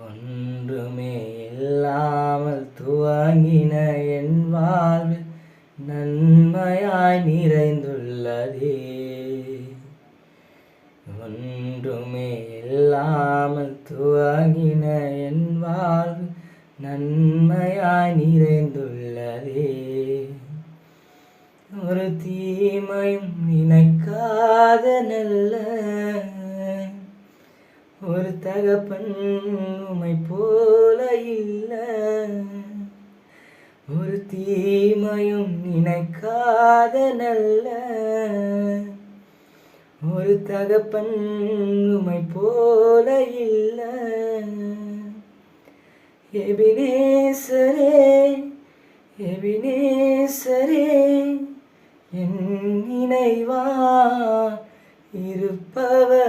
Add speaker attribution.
Speaker 1: ஒன்றுமே இல்லாமல் துவங்கின என் வாழ்வு நன்மையாய் நிறைந்துள்ளதே. ஒன்றுமே இல்லாமல் துவங்கின என் வாழ்வு நன்மையாய் நிறைந்துள்ளதே. ஒரு தீமையும் நினைக்காத நல்ல ஒரு தகப்பன் உம்மை போல இல்ல. ஒரு தீமையும் நினைக்காத நல்ல ஒரு தகப்பன் உம்மை போல இல்ல. எபினேசரே எபினேசரே என் நினைவா இருப்பவர்